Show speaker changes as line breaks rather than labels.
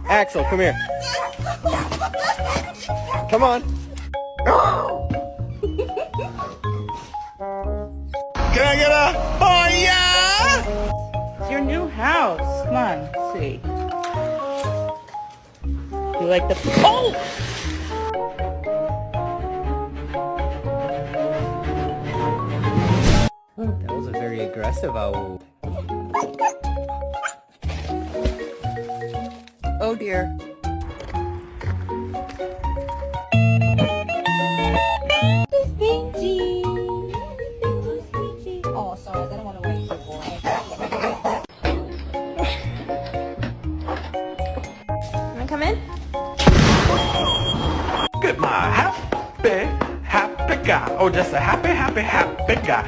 Axel, come here. Come on. Can I get a oh yeah?
It's your new house. Come on, let's see. You like the oh!
That was a very aggressive owl.
Oh dear. Benji. Oh, sorry, I don't want to wake you, boy. Wanna come in?
Get my happy guy. Oh, just a happy guy.